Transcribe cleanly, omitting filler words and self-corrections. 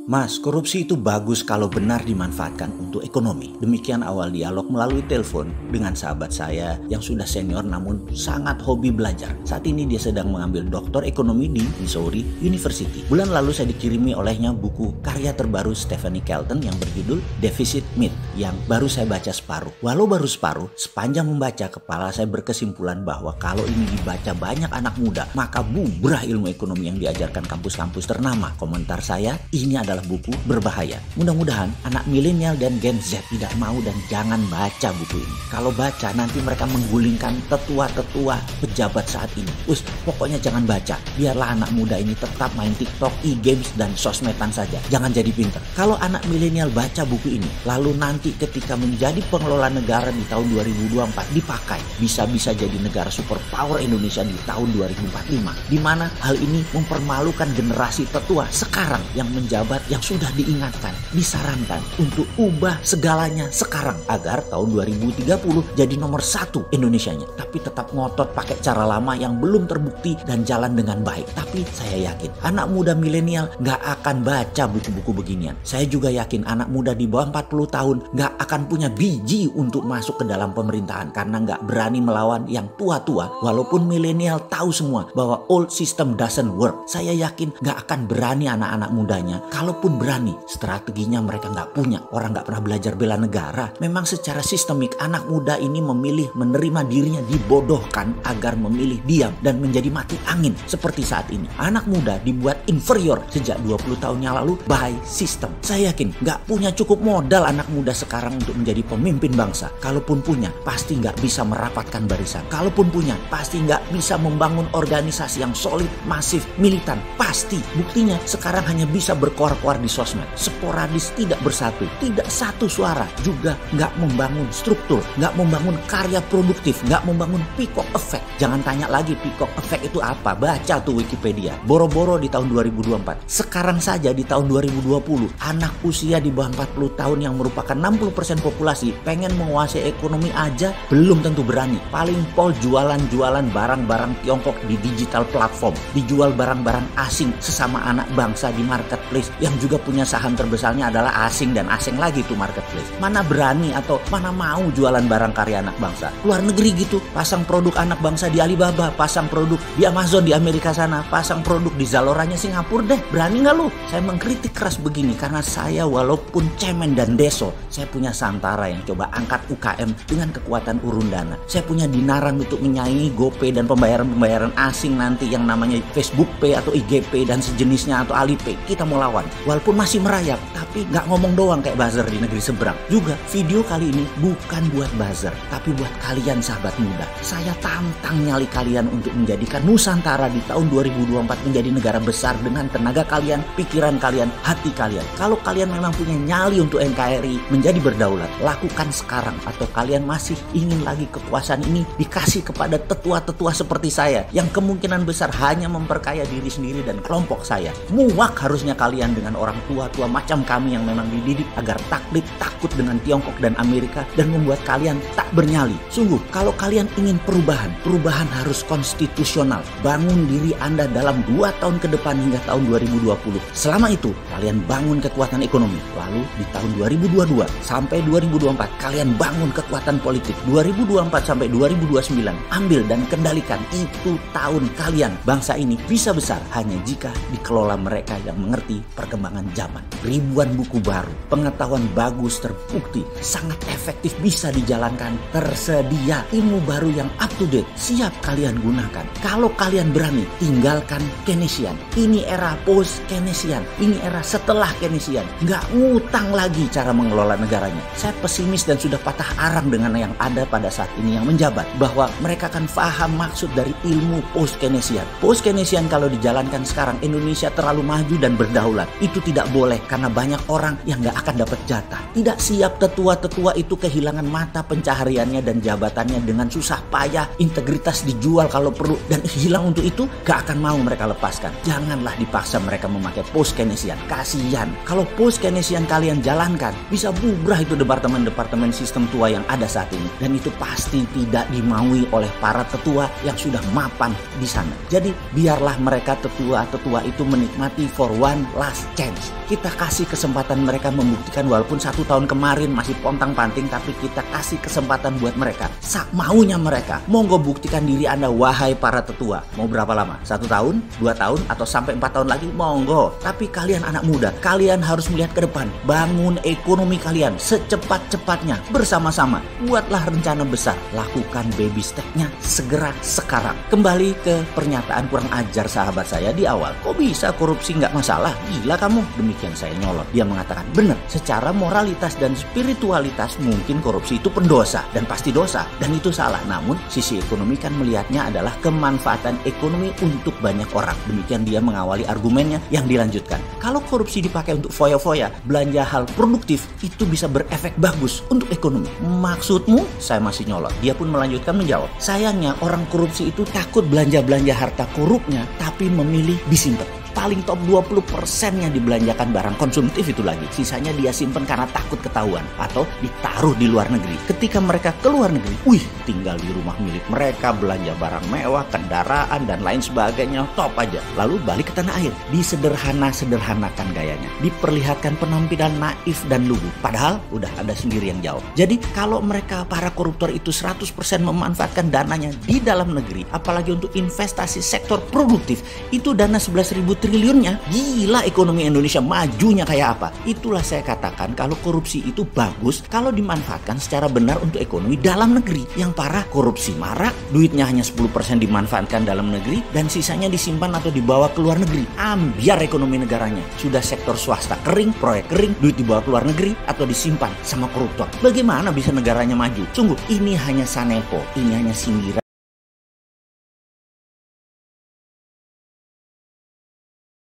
Mas, korupsi itu bagus kalau benar dimanfaatkan untuk ekonomi. Demikian awal dialog melalui telepon dengan sahabat saya yang sudah senior namun sangat hobi belajar. Saat ini dia sedang mengambil doktor ekonomi di Missouri University. Bulan lalu saya dikirimi olehnya buku karya terbaru Stephanie Kelton yang berjudul Deficit Myth yang baru saya baca separuh. Walau baru separuh, sepanjang membaca kepala saya berkesimpulan bahwa kalau ini dibaca banyak anak muda, maka bubrah ilmu ekonomi yang diajarkan kampus-kampus ternama. Komentar saya, ini adalah buku berbahaya. Mudah-mudahan anak milenial dan Gen Z tidak mau dan jangan baca buku ini. Kalau baca nanti mereka menggulingkan tetua-tetua pejabat saat ini. Pokoknya jangan baca. Biarlah anak muda ini tetap main TikTok, e-games dan sosmedan saja. Jangan jadi pinter. Kalau anak milenial baca buku ini, lalu nanti ketika menjadi pengelola negara di tahun 2024 dipakai, bisa-bisa jadi negara superpower Indonesia di tahun 2045. Di mana hal ini mempermalukan generasi tetua sekarang yang menjabat, yang sudah diingatkan, disarankan untuk ubah segalanya sekarang agar tahun 2030 jadi nomor 1 Indonesianya. Tapi tetap ngotot pakai cara lama yang belum terbukti dan jalan dengan baik. Tapi saya yakin anak muda milenial gak akan baca buku-buku beginian. Saya juga yakin anak muda di bawah 40 tahun gak akan punya biji untuk masuk ke dalam pemerintahan karena gak berani melawan yang tua-tua. Walaupun milenial tahu semua bahwa old system doesn't work, saya yakin gak akan berani anak-anak mudanya. Kalaupun berani, strateginya mereka nggak punya. Orang nggak pernah belajar bela negara. Memang secara sistemik anak muda ini memilih menerima dirinya dibodohkan agar memilih diam dan menjadi mati angin seperti saat ini. Anak muda dibuat inferior sejak 20 tahun yang lalu by system. Saya yakin nggak punya cukup modal anak muda sekarang untuk menjadi pemimpin bangsa. Kalaupun punya, pasti nggak bisa merapatkan barisan. Kalaupun punya, pasti nggak bisa membangun organisasi yang solid, masif, militan. Pasti. Buktinya sekarang hanya bisa berkoar-koar di sosmed, sporadis, tidak bersatu, tidak satu suara, juga nggak membangun struktur, nggak membangun karya produktif, nggak membangun peacock effect. Jangan tanya lagi peacock effect itu apa, baca tuh Wikipedia. Boro-boro di tahun 2024. Sekarang saja di tahun 2020, anak usia di bawah 40 tahun yang merupakan 60% populasi pengen menguasai ekonomi aja belum tentu berani. Paling pol jualan-jualan barang-barang Tiongkok di digital platform, dijual barang-barang asing sesama anak bangsa di marketplace yang juga punya saham terbesarnya adalah asing dan asing lagi tuh marketplace. Mana berani atau mana mau jualan barang karya anak bangsa. Luar negeri gitu, pasang produk anak bangsa di Alibaba, pasang produk di Amazon di Amerika sana, pasang produk di Zaloranya Singapura deh. Berani nggak lu? Saya mengkritik keras begini karena saya walaupun cemen dan deso, saya punya Santara yang coba angkat UKM dengan kekuatan urun dana. Saya punya Dinaran untuk menyaingi GoPay dan pembayaran-pembayaran asing nanti yang namanya Facebook Pay atau IGP dan sejenisnya atau Alipay. Kita mau lawan. Walaupun masih merayap, tapi nggak ngomong doang kayak buzzer di negeri seberang. Juga video kali ini bukan buat buzzer, tapi buat kalian sahabat muda. Saya tantang nyali kalian untuk menjadikan Nusantara di tahun 2024 menjadi negara besar dengan tenaga kalian, pikiran kalian, hati kalian. Kalau kalian memang punya nyali untuk NKRI menjadi berdaulat, lakukan sekarang. Atau kalian masih ingin lagi kekuasaan ini dikasih kepada tetua-tetua seperti saya yang kemungkinan besar hanya memperkaya diri sendiri dan kelompok saya. Muak harusnya kalian dengan orang tua-tua macam kami yang memang dididik agar taklid, takut dengan Tiongkok dan Amerika dan membuat kalian tak bernyali. Sungguh, kalau kalian ingin perubahan harus konstitusional. Bangun diri Anda dalam 2 tahun ke depan hingga tahun 2020. Selama itu, kalian bangun kekuatan ekonomi. Lalu di tahun 2022 sampai 2024, kalian bangun kekuatan politik. 2024 sampai 2029, ambil dan kendalikan. Itu tahun kalian. Bangsa ini bisa besar hanya jika dikelola mereka yang mengerti perkembangan zaman. Ribuan buku baru, pengetahuan bagus terbukti, sangat efektif bisa dijalankan, tersedia ilmu baru yang up to date, siap kalian gunakan. Kalau kalian berani, tinggalkan Keynesian. Ini era post Keynesian, ini era setelah Keynesian. Nggak ngutang lagi cara mengelola negaranya. Saya pesimis dan sudah patah arang dengan yang ada pada saat ini yang menjabat, bahwa mereka akan paham maksud dari ilmu post Keynesian. Post Keynesian kalau dijalankan sekarang, Indonesia terlalu maju dan berdaulat. Itu tidak boleh karena banyak orang yang gak akan dapat jatah. Tidak siap tetua-tetua itu kehilangan mata pencahariannya dan jabatannya dengan susah payah, integritas dijual kalau perlu, dan hilang untuk itu gak akan mau mereka lepaskan. Janganlah dipaksa mereka memakai post Keynesian. Kasihan. Kalau post Keynesian kalian jalankan, bisa bubrah itu departemen-departemen sistem tua yang ada saat ini. Dan itu pasti tidak dimaui oleh para tetua yang sudah mapan di sana. Jadi biarlah mereka tetua-tetua itu menikmati for one last chance. Kita kasih kesempatan mereka membuktikan walaupun 1 tahun kemarin masih pontang-panting, tapi kita kasih kesempatan buat mereka. Maunya mereka. Monggo buktikan diri Anda, wahai para tetua. Mau berapa lama? 1 tahun, 2 tahun, atau sampai 4 tahun lagi? Monggo. Tapi kalian anak muda, kalian harus melihat ke depan. Bangun ekonomi kalian secepat-cepatnya bersama-sama. Buatlah rencana besar. Lakukan baby step-nya segera sekarang. Kembali ke pernyataan kurang ajar sahabat saya di awal. Kok bisa korupsi nggak masalah? Gila kamu. Demikian saya nyolot. Dia mengatakan, benar, secara moralitas dan spiritualitas mungkin korupsi itu pendosa dan pasti dosa. Dan itu salah. Namun sisi ekonomi kan melihatnya adalah kemanfaatan ekonomi untuk banyak orang. Demikian dia mengawali argumennya yang dilanjutkan. Kalau korupsi dipakai untuk foya-foya, belanja hal produktif, itu bisa berefek bagus untuk ekonomi. Maksudmu? Saya masih nyolot. Dia pun melanjutkan menjawab. Sayangnya orang korupsi itu takut belanja-belanja harta korupnya, tapi memilih disimpan. Paling top 20%-nya dibelanjakan barang konsumtif itu lagi. Sisanya dia simpen karena takut ketahuan atau ditaruh di luar negeri. Ketika mereka ke luar negeri, tinggal di rumah milik mereka, belanja barang mewah, kendaraan, dan lain sebagainya, top aja. Lalu balik ke tanah air, disederhanakan gayanya. Diperlihatkan penampilan naif dan lugu. Padahal udah ada sendiri yang jawab. Jadi kalau mereka para koruptor itu 100% memanfaatkan dananya di dalam negeri, apalagi untuk investasi sektor produktif, itu dana 11.000 triliunnya, gila ekonomi Indonesia majunya kayak apa. Itulah saya katakan kalau korupsi itu bagus kalau dimanfaatkan secara benar untuk ekonomi dalam negeri. Yang parah korupsi marak, duitnya hanya 10% dimanfaatkan dalam negeri dan sisanya disimpan atau dibawa ke luar negeri. Ambiar ekonomi negaranya. Sudah sektor swasta kering, proyek kering, duit dibawa ke luar negeri atau disimpan sama koruptor. Bagaimana bisa negaranya maju? Sungguh ini hanya sanepo, ini hanya sindiran